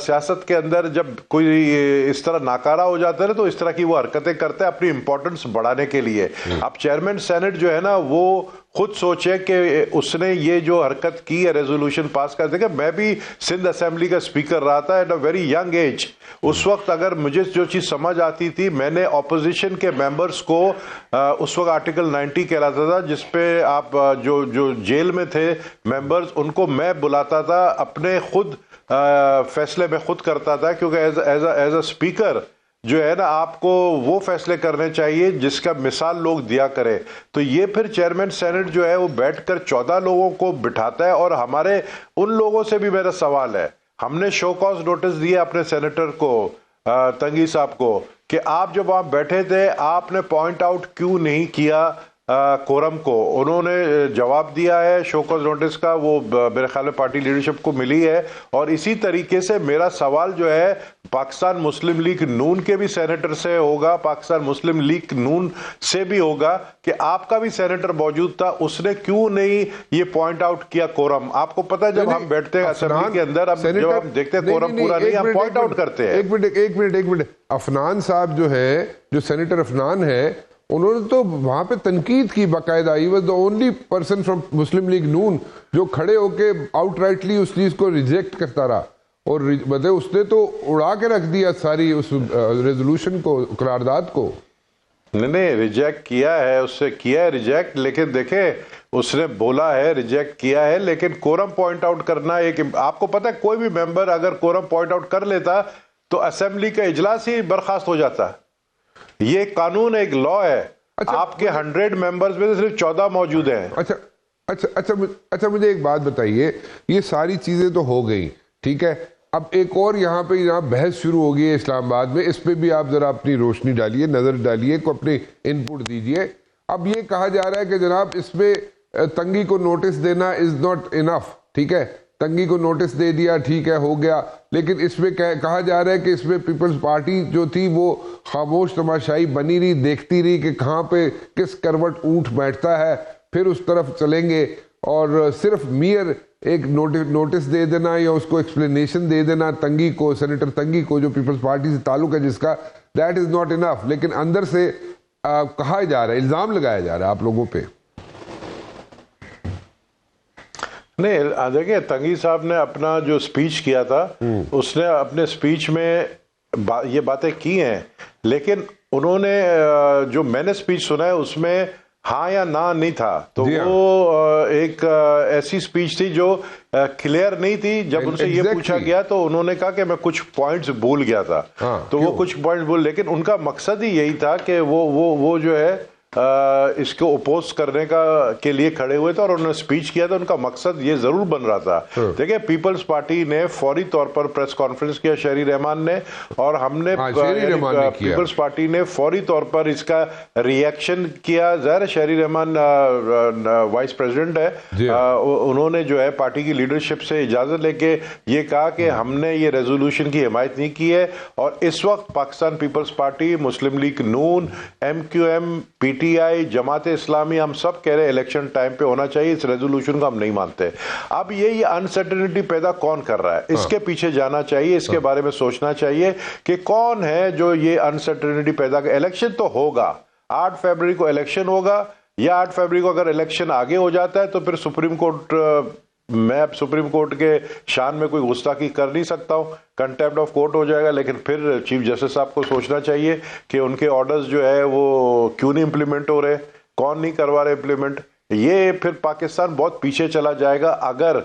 S4: سیاست کے اندر جب کوئی اس طرح ناکارہ ہو جاتا ہے تو اس طرح کی وہ حرکتیں کرتے ہیں اپنی امپورٹنس بڑھانے کے لیے. اب چیئرمین سینٹ جو ہے نا, وہ خود سوچے کہ اس نے یہ جو حرکت کی ہے ریزولوشن پاس کر دے. کہ میں بھی سندھ اسمبلی کا اسپیکر رہا تھا at a very young age. اس وقت اگر مجھے جو چیز سمجھ آتی تھی, میں نے اپوزیشن کے ممبرز کو اس وقت آرٹیکل 90 کہلاتا تھا, جس پہ آپ جو جیل میں تھے ممبرز, ان کو میں بلاتا تھا, اپنے خود فیصلے میں خود کرتا تھا. کیونکہ ایز اے اسپیکر جو ہے نا, آپ کو وہ فیصلے کرنے چاہیے جس کا مثال لوگ دیا کرے. تو یہ پھر چیئرمین سینٹ جو ہے وہ بیٹھ کر 14 لوگوں کو بٹھاتا ہے. اور ہمارے ان لوگوں سے بھی میرا سوال ہے, ہم نے شو کاز نوٹس دیا اپنے سینیٹر کو, تنگی صاحب کو, کہ آپ جب وہاں بیٹھے تھے آپ نے پوائنٹ آؤٹ کیوں نہیں کیا کورم کو. انہوں نے جواب دیا ہے شو کاز نوٹس کا, وہ میرے خیال میں پارٹی لیڈرشپ کو ملی ہے. اور اسی طریقے سے میرا سوال جو ہے پاکستان مسلم لیگ نون کے بھی سینیٹر سے ہوگا, پاکستان مسلم لیگ نون سے بھی ہوگا, کہ آپ کا بھی سینیٹر موجود تھا, اس نے کیوں نہیں یہ پوائنٹ آؤٹ کیا کورم. آپ کو پتا جب ہم بیٹھتے ہیں اسمبلی کے اندر, اب جب ہم دیکھتے ہیں کورم پورا نہیں, ہم پوائنٹ آؤٹ کرتے ہیں.
S1: ایک منٹ, افنان صاحب جو ہے, جو سینیٹر افنان ہے, انہوں نے تو وہاں پہ تنقید کی باقاعدہ. He was the only person from Muslim League Noon جو کھڑے ہو کے آؤٹ رائٹلی اس چیز کو ریجیکٹ کرتا رہا. اور اس نے تو اڑا کے رکھ دیا ساری اس ریزولوشن کو, قرارداد کو.
S4: نہیں ریجیکٹ کیا ہے, اس سے کیا ہے ریجیکٹ, لیکن دیکھیں اس نے بولا ہے ریجیکٹ کیا ہے, لیکن کورم پوائنٹ آؤٹ کرنا ایک, آپ کو پتہ ہے کوئی بھی ممبر اگر کورم پوائنٹ آؤٹ کر لیتا تو اسمبلی کا اجلاس ہی برخاست ہو جاتا. یہ قانون ایک لا ہے. آپ کے 100 ممبرز میں صرف 14 موجود ہیں.
S1: اچھا مجھے ایک بات بتائیے, یہ ساری چیزیں تو ہو گئی, ٹھیک ہے, اب ایک اور یہاں پہ بحث شروع ہو گئی ہے اسلام آباد میں. اس پہ بھی آپ ذرا اپنی روشنی ڈالیے, نظر ڈالیے, کو اپنی ان پٹ دیجیے. اب یہ کہا جا رہا ہے کہ جناب اس میں تنگی کو نوٹس دینا از ناٹ انف, ٹھیک ہے, تنگی کو نوٹس دے دیا, ٹھیک ہے, ہو گیا. لیکن اس میں کہا جا رہا ہے کہ اس میں پیپلز پارٹی جو تھی وہ خاموش تماشائی بنی رہی, دیکھتی رہی کہ کہاں پہ کس کروٹ اونٹ بیٹھتا ہے, پھر اس طرف چلیں گے. اور صرف میئر ایک نوٹس دے دینا یا اس کو ایکسپلینیشن دے دینا تنگی کو، سینیٹر تنگی کو جو پیپلز پارٹی سے تعلق ہے جس کا، دیٹ از ناٹ انف. لیکن اندر سے کہا جا رہا ہے، الزام لگایا جا رہا ہے آپ لوگوں پہ.
S4: نہیں دیکھیں، تنگی صاحب نے اپنا جو سپیچ کیا تھا اس نے اپنے سپیچ میں یہ باتیں کی ہیں، لیکن انہوں نے جو میں نے سپیچ سنا ہے اس میں ہاں یا نہ نہیں تھا. تو وہ ایک ایسی سپیچ تھی جو کلیئر نہیں تھی. جب ان سے یہ پوچھا گیا تو انہوں نے کہا کہ میں کچھ پوائنٹس بھول گیا تھا. تو وہ کچھ پوائنٹس لیکن ان کا مقصد ہی یہی تھا کہ وہ جو ہے اس کو اپوز کرنے کے لیے کھڑے ہوئے تھے اور انہوں نے سپیچ کیا تھا. ان کا مقصد یہ ضرور بن رہا تھا. دیکھیں پیپلز پارٹی نے فوری طور پر پریس کانفرنس کیا، شہری رحمان نے، اور ہم نے پیپلز پارٹی نے فوری طور پر اس کا ریئیکشن کیا. ظاہر شہری رحمان وائس پریزیڈنٹ ہے، انہوں نے جو ہے پارٹی کی لیڈرشپ سے اجازت لے کے یہ کہا کہ ہم نے یہ ریزولوشن کی حمایت نہیں کی ہے. اور اس وقت Pakistan Peoples Party, Muslim League Noon, M Q M, P T I, Jamaat Islami, ہم سب کہہ رہے الیکشن ٹائم پہ ہونا چاہیے. اس ریزولوشن کو ہم نہیں مانتے. اب یہ انسرٹنٹی پیدا کون کر رہا ہے، اس کے پیچھے جانا چاہیے، اس کے بارے میں سوچنا چاہیے کہ کون ہے جو یہ انسرٹنٹی پیدا کر. الیکشن تو ہوگا، 8 فروری کو الیکشن ہوگا، یا 8 فروری کو اگر الیکشن آگے ہو جاتا ہے تو پھر سپریم کورٹ، میں اب سپریم کورٹ کے شان میں کوئی گستاخی کر نہیں سکتا ہوں، کنٹیمپٹ آف کورٹ ہو جائے گا. لیکن پھر چیف جسٹس صاحب کو سوچنا چاہیے کہ ان کے آرڈرز جو ہے وہ کیوں نہیں امپلیمنٹ ہو رہے، کون نہیں کروا رہے امپلیمنٹ. یہ پھر پاکستان بہت پیچھے چلا جائے گا اگر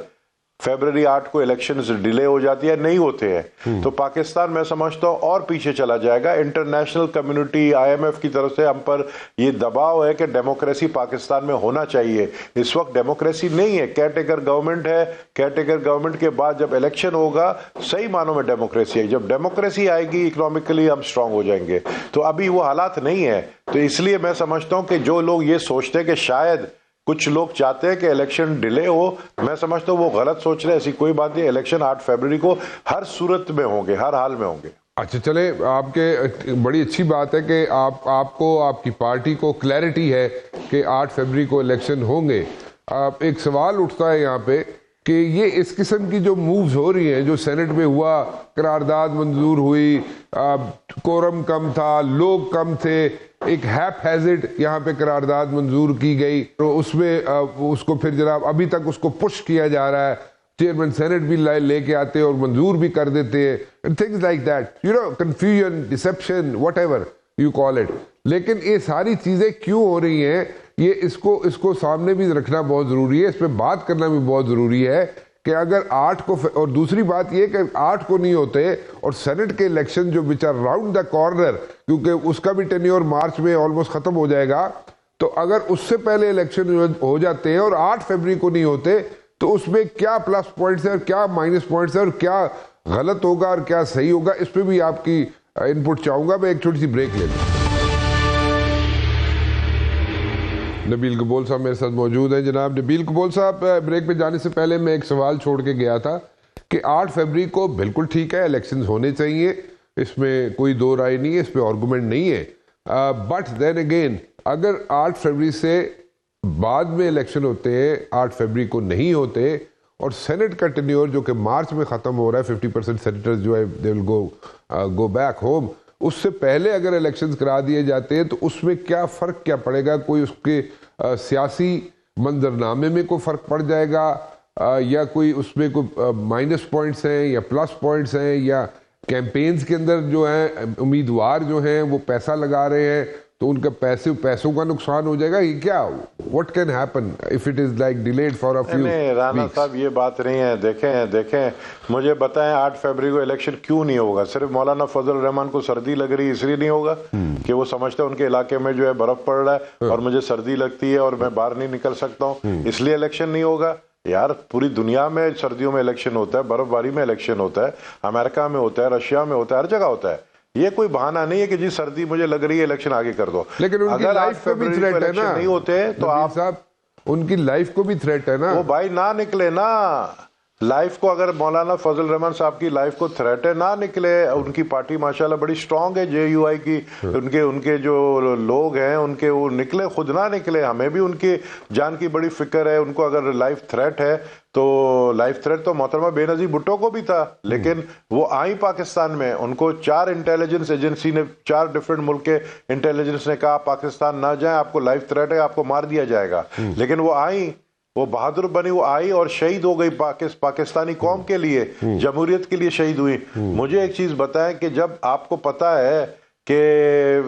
S4: فیبرری 8 کو الیکشنز ڈیلے ہو جاتی ہے، نہیں ہوتے ہیں تو پاکستان میں سمجھتا ہوں اور پیچھے چلا جائے گا. International community, I M F کی طرف سے ہم پر یہ دباؤ ہے کہ ڈیموکریسی پاکستان میں ہونا چاہیے. اس وقت ڈیموکریسی نہیں ہے، کیئر ٹیکر گورنمنٹ ہے. کیئر ٹیکر گورنمنٹ کے بعد جب الیکشن ہوگا صحیح معنوں میں ڈیموکریسی ہے. جب ڈیموکریسی آئے گی اکنامکلی ہم اسٹرانگ ہو جائیں گے. تو ابھی وہ حالات نہیں ہے. تو اس لیے میں سمجھتا ہوں کہ جو لوگ یہ سوچتے ہیں کہ شاید کچھ لوگ چاہتے ہیں کہ الیکشن ڈیلے ہو، میں سمجھتا ہوں وہ غلط سوچ رہے ہیں. ایسی کوئی بات نہیں، الیکشن 8 فروری کو ہر صورت میں ہوں گے، ہر حال میں ہوں گے.
S1: اچھا چلے، آپ کے بڑی اچھی بات ہے کہ آپ کو، آپ کی پارٹی کو کلیئرٹی ہے کہ 8 فروری کو الیکشن ہوں گے. ایک سوال اٹھتا ہے یہاں پہ کہ یہ اس قسم کی جو مووز ہو رہی ہیں، جو سینٹ میں ہوا، قرارداد منظور ہوئی، کورم کم تھا، لوگ کم تھے، ایک ہیپ ہیزڈ یہاں پہ قرارداد منظور کی گئی، تو اس میں اس کو پھر جناب ابھی تک اس کو پش کیا جا رہا ہے. چیئرمین سینٹ بھی لے کے آتے اور منظور بھی کر دیتے ہیں. Things like that, confusion, deception, what ever you call it. لیکن یہ ساری چیزیں کیوں ہو رہی ہیں، یہ اس کو سامنے بھی رکھنا بہت ضروری ہے، اس پہ بات کرنا بھی بہت ضروری ہے کہ اگر 8 کو، اور دوسری بات یہ کہ 8 کو نہیں ہوتے اور سینٹ کے الیکشن جو بچار راؤنڈ دا کارنر، کیونکہ اس کا بھی ٹینیور مارچ میں آلموسٹ ختم ہو جائے گا، تو اگر اس سے پہلے الیکشن ہو جاتے ہیں اور 8 فروری کو نہیں ہوتے تو اس میں کیا پلس پوائنٹس ہیں اور کیا مائنس پوائنٹس ہیں اور کیا غلط ہوگا اور کیا صحیح ہوگا، اس پہ بھی آپ کی انپٹ چاہوں گا. میں ایک چھوٹی سی بریک لے لوں. نبیل قبول صاحب میرے ساتھ موجود ہیں. جناب نبیل قبول صاحب، بریک پہ جانے سے پہلے میں ایک سوال چھوڑ کے گیا تھا کہ 8 فروری کو بالکل ٹھیک ہے، الیکشنز ہونے چاہیے، اس میں کوئی دو رائے نہیں ہے، اس پہ آرگومنٹ نہیں ہے. بٹ دین اگین اگر 8 فروری سے بعد میں الیکشن ہوتے ہیں، 8 فروری کو نہیں ہوتے، اور سینٹ کا ٹینیور جو کہ مارچ میں ختم ہو رہا ہے، 50% سینیٹرز جو ہے دے ول گو بیک ہوم، اس سے پہلے اگر الیکشنز کرا دیے جاتے ہیں تو اس میں کیا فرق کیا پڑے گا؟ کوئی اس کے سیاسی منظرنامے میں کوئی فرق پڑ جائے گا، یا کوئی اس میں کوئی مائنس پوائنٹس ہیں یا پلس پوائنٹس ہیں، یا کیمپینز کے اندر جو ہیں امیدوار جو ہیں وہ پیسہ لگا رہے ہیں تو ان کا پیسوں کا نقصان ہو جائے گا؟ یہ کیا what can happen if it is like delayed for a few
S4: نہیں رانا صاحب، یہ بات نہیں ہے. دیکھیں مجھے بتائیں 8 فروری کو الیکشن کیوں نہیں ہوگا؟ صرف مولانا فضل الرحمان کو سردی لگ رہی ہے اس لیے نہیں ہوگا کہ وہ سمجھتے ہیں ان کے علاقے میں جو ہے برف پڑ رہا ہے اور مجھے سردی لگتی ہے اور میں باہر نہیں نکل سکتا ہوں، اس لیے الیکشن نہیں ہوگا؟ یار پوری دنیا میں سردیوں میں الیکشن ہوتا ہے، برف باری میں الیکشن ہوتا ہے، امریکہ میں ہوتا ہے، رشیا میں ہوتا ہے، ہر جگہ ہوتا ہے. یہ کوئی بہانہ نہیں ہے کہ جی سردی مجھے لگ رہی ہے الیکشن آگے کر دو.
S1: لیکن ان کی لائف کو بھی تھریٹ ہے نا،
S4: نہیں ہوتے تو آپ
S1: صاحب ان کی لائف کو بھی تھریٹ ہے نا.
S4: وہ بھائی نہ نکلے نا، لائف کو اگر مولانا فضل الرحمان صاحب کی لائف کو تھریٹ ہے نہ نکلے, ان کی پارٹی ماشاءاللہ بڑی سٹرونگ ہے JUI کی, ان کے جو لوگ ہیں ان کے وہ نکلے, خود نہ نکلے, ہمیں بھی ان کی جان کی بڑی فکر ہے. ان کو اگر لائف تھریٹ ہے تو لائف تھریٹ تو محترمہ بے نظیر بھٹو کو بھی تھا, لیکن وہ آئی پاکستان میں, ان کو 4 انٹیلیجنس ایجنسی نے 4 ڈیفرنٹ ملک کے انٹیلیجنس نے کہا پاکستان نہ جائیں, آپ کو لائف تھریٹ ہے, آپ کو مار دیا جائے گا. لیکن وہ آئیں, وہ بہادر بنی, وہ آئی اور شہید ہو گئی پاکستانی قوم کے لیے, جمہوریت کے لیے شہید ہوئی. مجھے ایک چیز بتائیں کہ جب آپ کو پتا ہے کہ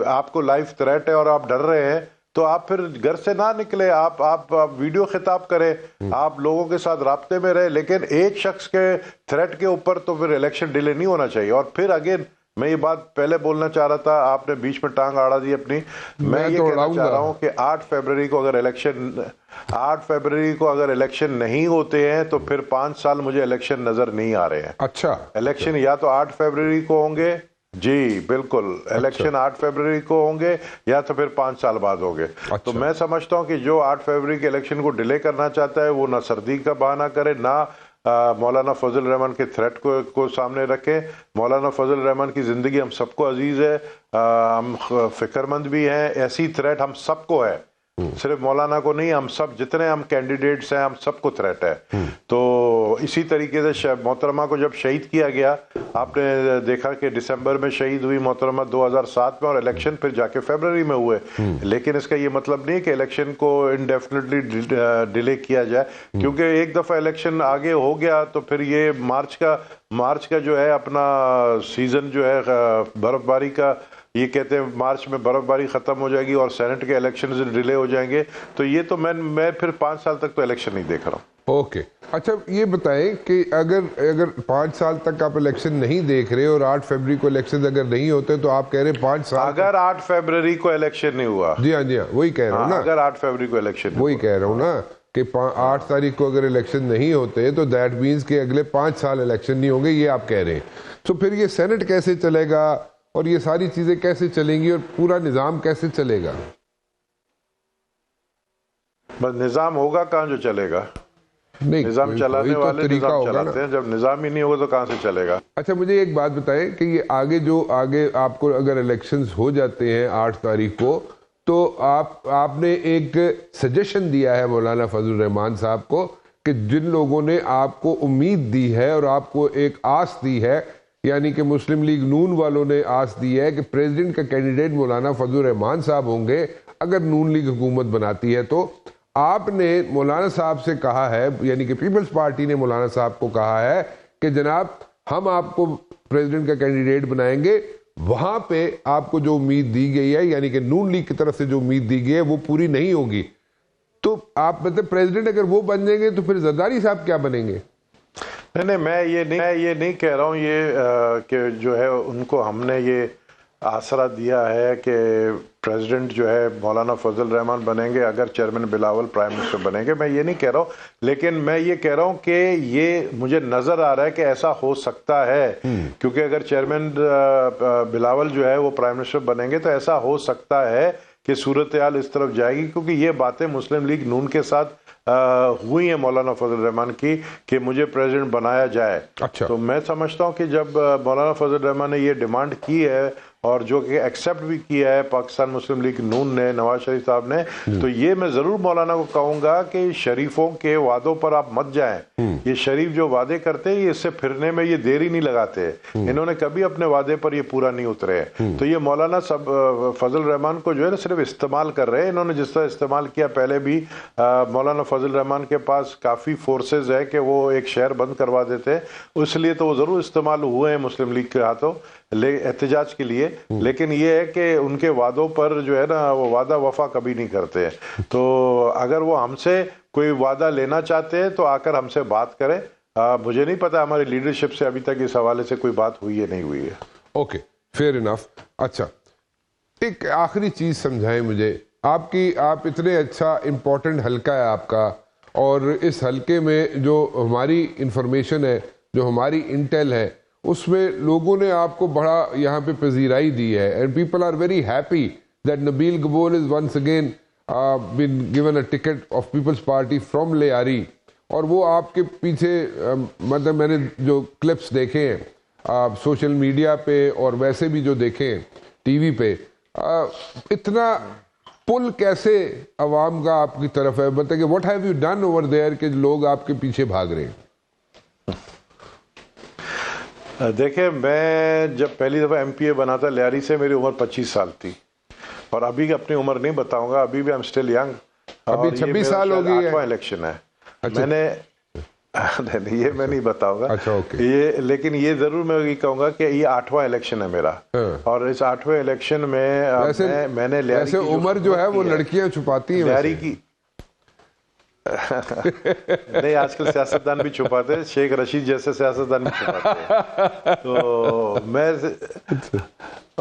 S4: آپ کو لائف تھریٹ ہے اور آپ ڈر رہے ہیں تو آپ پھر گھر سے نہ نکلے, آپ ویڈیو خطاب کریں, آپ لوگوں کے ساتھ رابطے میں رہے, لیکن ایک شخص کے تھریٹ کے اوپر تو پھر الیکشن ڈیلے نہیں ہونا چاہیے. اور پھر اگین میں یہ بات پہلے بولنا چاہ رہا تھا, آپ نے بیچ میں ٹانگ آڑا دی اپنی. میں یہ کہنا چاہ رہا ہوں کہ 8 فیبروری کو اگر الیکشن نہیں ہوتے ہیں تو پھر 5 سال مجھے الیکشن نظر نہیں آ رہے ہیں.
S1: اچھا,
S4: الیکشن یا تو 8 فیبروری کو ہوں گے, جی بالکل, الیکشن 8 فیبروری کو ہوں گے یا تو پھر 5 سال بعد ہوں گے. تو میں سمجھتا ہوں کہ جو 8 فیبروری کے الیکشن کو ڈیلے کرنا چاہتا ہے وہ نہ سردی کا بہانہ کرے, نہ مولانا فضل الرحمان کے تھریٹ کو سامنے رکھیں. مولانا فضل الرحمان کی زندگی ہم سب کو عزیز ہے, ہم فکر مند بھی ہیں. ایسی تھریٹ ہم سب کو ہے, صرف مولانا کو نہیں, ہم سب جتنے ہم کینڈیڈیٹس ہیں ہم سب کو تھریٹ ہے. تو اسی طریقے سے محترمہ کو جب شہید کیا گیا, آپ نے دیکھا کہ دسمبر میں شہید ہوئی محترمہ 2007 میں, اور الیکشن پھر جا کے فیبروری میں ہوئے. لیکن اس کا یہ مطلب نہیں کہ الیکشن کو انڈیفینیٹلی ڈیلے کیا جائے, کیونکہ ایک دفعہ الیکشن آگے ہو گیا تو پھر یہ مارچ کا جو ہے اپنا سیزن جو ہے برف باری کا, یہ کہتے ہیں مارچ میں برف باری ختم ہو جائے گی اور سینٹ کے الیکشن ڈیلے ہو جائیں گے. تو یہ تو میں پھر 5 سال تک تو الیکشن نہیں دیکھ رہا ہوں.
S1: اوکے, اچھا یہ بتائیں کہ اگر 5 سال تک آپ الیکشن نہیں دیکھ رہے اور 8 فیبروری کو الیکشن اگر نہیں ہوتے تو آپ کہہ رہے 5 سال
S4: اگر 8 فیبروری کو الیکشن نہیں ہوا,
S1: جی ہاں وہی کہہ رہا ہوں نا,
S4: اگر 8 فیبروری کو الیکشن,
S1: وہی کہہ رہا ہوں نا کہ 8 تاریخ کو اگر الیکشن نہیں ہوتے تو دیٹ مینز کہ اگلے 5 سال الیکشن نہیں ہوں گے, یہ آپ کہہ رہے ہیں. تو پھر یہ سینٹ کیسے چلے گا اور یہ ساری چیزیں کیسے چلیں گی اور پورا نظام کیسے چلے گا؟
S4: بس نظام ہوگا کہاں جو چلے گا, نظام چلانے والے نظام چلاتے ہیں, جب نظام ہی نہیں ہوگا تو کہاں سے چلے گا.
S1: اچھا مجھے ایک بات بتائیں کہ یہ آگے آپ کو اگر الیکشنز ہو جاتے ہیں 8 تاریخ کو, تو آپ نے ایک سجیشن دیا ہے مولانا فضل الرحمان صاحب کو کہ جن لوگوں نے آپ کو امید دی ہے اور آپ کو ایک آس دی ہے, یعنی کہ مسلم لیگ نون والوں نے آس دی ہے کہ پریزیڈنٹ کا کینڈیڈیٹ مولانا فضل الرحمان صاحب ہوں گے اگر نون لیگ حکومت بناتی ہے, تو آپ نے مولانا صاحب سے کہا ہے, یعنی کہ پیپلز پارٹی نے مولانا صاحب کو کہا ہے کہ جناب ہم آپ کو پریزیڈنٹ کا کینڈیڈیٹ بنائیں گے, وہاں پہ آپ کو جو امید دی گئی ہے, یعنی کہ نون لیگ کی طرف سے جو امید دی گئی ہے وہ پوری نہیں ہوگی. تو آپ مطلب پریزیڈنٹ اگر وہ بن جائیں گے تو پھر زرداری صاحب کیا بنیں گے؟
S4: نہیں, میں یہ نہیں کہہ رہا ہوں یہ کہ جو ہے ان کو ہم نے یہ آسرا دیا ہے کہ پریزیڈنٹ جو ہے مولانا فضل الرحمان بنیں گے اگر چیئرمین بلاول پرائم منسٹر بنیں گے, میں یہ نہیں کہہ رہا ہوں. لیکن میں یہ کہہ رہا ہوں کہ یہ مجھے نظر آ رہا ہے کہ ایسا ہو سکتا ہے, کیونکہ اگر چیئرمین بلاول جو ہے وہ پرائم منسٹر بنیں گے تو ایسا ہو سکتا ہے کہ صورتحال اس طرف جائے گی, کیونکہ یہ باتیں مسلم لیگ نون کے ساتھ ہوئی ہیں مولانا فضل الرحمان کی کہ مجھے پریزیڈنٹ بنایا جائے.
S1: اچھا,
S4: تو میں سمجھتا ہوں کہ جب مولانا فضل الرحمان نے یہ ڈیمانڈ کی ہے اور جو کہ ایکسیپٹ بھی کیا ہے پاکستان مسلم لیگ نون نے, نواز شریف صاحب نے, تو یہ میں ضرور مولانا کو کہوں گا کہ شریفوں کے وعدوں پر آپ مت جائیں. یہ شریف جو وعدے کرتے ہیں اس سے پھرنے میں یہ دیر ہی نہیں لگاتے, انہوں نے کبھی اپنے وعدے پر یہ پورا نہیں اترے. تو یہ مولانا فضل الرحمان کو جو ہے نا صرف استعمال کر رہے ہیں. انہوں نے جس طرح استعمال کیا پہلے بھی, مولانا فضل الرحمان کے پاس کافی فورسز ہے کہ وہ ایک شہر بند کروا دیتے, اس لیے تو وہ ضرور استعمال ہوئے ہیں مسلم لیگ کے ہاتھوں احتجاج کے لیے. لیکن یہ ہے کہ ان کے وعدوں پر جو ہے نا وہ وعدہ وفا کبھی نہیں کرتے. تو اگر وہ ہم سے کوئی وعدہ لینا چاہتے ہیں تو آ کر ہم سے بات کریں. مجھے نہیں پتا ہماری لیڈرشپ سے ابھی تک اس حوالے سے کوئی بات ہوئی ہے نہیں ہوئی ہے.
S1: Okay, fair enough. اچھا ایک آخری چیز سمجھائیں مجھے, آپ اتنے اچھا امپورٹنٹ حلقہ ہے آپ کا, اور اس حلقے میں جو ہماری انفارمیشن ہے, جو ہماری انٹیل ہے, اس میں لوگوں نے آپ کو بڑا یہاں پہ پذیرائی دی ہے, and people are very happy that Nabil Gabol is once again been given a ticket of People's Party from Lyari. اور وہ آپ کے پیچھے مطلب میں نے جو کلپس دیکھے ہیں سوشل میڈیا پہ اور ویسے بھی جو دیکھے ہیں ٹی وی پہ، اتنا پل کیسے عوام کا آپ کی طرف ہے؟ بتائیں کہ what have you done over there کہ لوگ آپ کے پیچھے بھاگ رہے ہیں؟
S4: دیکھیں، میں جب پہلی دفعہ ایم پی اے بنا تھا لیاری سے، میری عمر 25 سال تھی، اور ابھی اپنی عمر نہیں بتاؤں گا، ابھی بھی I'm still young،
S1: ابھی 26 سال ہو گئی ہے۔
S4: 8واں الیکشن ہے، میں نے یہ میں نہیں بتاؤں گا،
S1: اچھا اوکے،
S4: یہ لیکن یہ ضرور میں یہ کہوں گا کہ یہ 8واں الیکشن ہے میرا، اور اس 8ویں الیکشن میں میں نے لیاری
S1: ویسے عمر جو ہے وہ لڑکیاں چھپاتی ہیں
S4: لیاری کی نہیں، آج کل سیاستدان بھی چھپاتے ہیں، شیخ رشید جیسے سیاستدان بھی چھپاتے ہیں، تو میں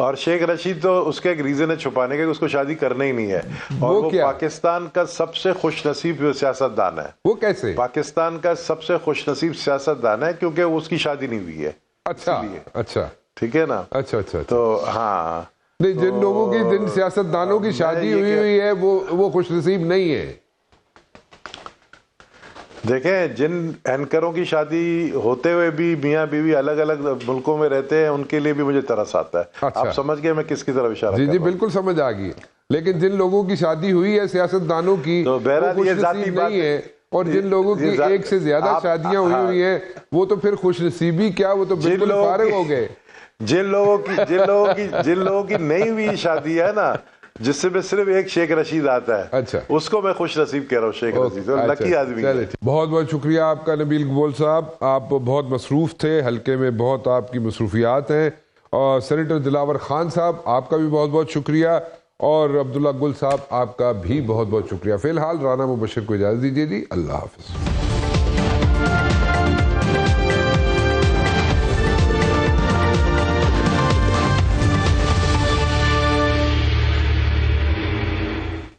S4: اور شیخ رشید تو اس کا ایک ریزن ہے چھپانے کا کہ اس کو شادی کرنا ہی نہیں ہے، اور وہ پاکستان کا سب سے خوش نصیب سیاستدان ہے۔
S1: وہ کیسے؟
S4: پاکستان کا سب سے خوش نصیب سیاستدان ہے کیونکہ اس کی شادی نہیں ہوئی ہے۔
S1: اچھا اچھا،
S4: ٹھیک ہے نا؟
S1: اچھا اچھا،
S4: تو ہاں،
S1: نہیں، جن لوگوں کی، جن سیاستدانوں کی شادی ہوئی ہے وہ خوش نصیب نہیں ہے۔
S4: دیکھیں، جن اینکروں کی شادی ہوتے ہوئے بھی میاں بیوی الگ الگ ملکوں میں رہتے ہیں، ان کے لیے بھی مجھے ترس آتا ہے۔ آپ سمجھ گئے میں کس کی طرف اشارہ کر رہا ہوں؟
S1: جی بالکل سمجھ آ گئی، لیکن جن لوگوں کی شادی ہوئی ہے سیاستدانوں کی،
S4: تو بہرحال یہ ذاتی بات
S1: نہیں ہے، اور جن لوگوں کی ایک سے زیادہ شادیاں ہوئی ہیں وہ تو پھر خوش نصیبی کیا، وہ تو بالکل فارغ ہو گئے۔
S4: جن لوگوں کی نہیں ہوئی شادی ہے نا، جس سے میں صرف ایک شیخ رشید آتا ہے،
S1: اچھا،
S4: اس کو میں خوش نصیب کہہ رہا ہوں، شیخ رشید لکی آدمی ہے۔
S1: بہت بہت شکریہ آپ کا نبیل اقبال صاحب، آپ بہت مصروف تھے، حلقے میں بہت آپ کی مصروفیات ہیں، اور سینیٹر دلاور خان صاحب آپ کا بھی بہت بہت شکریہ، اور عبداللہ گل صاحب آپ کا بھی بہت بہت شکریہ۔ فی الحال رانا مبشر کو اجازت دیجیے جی، اللہ حافظ۔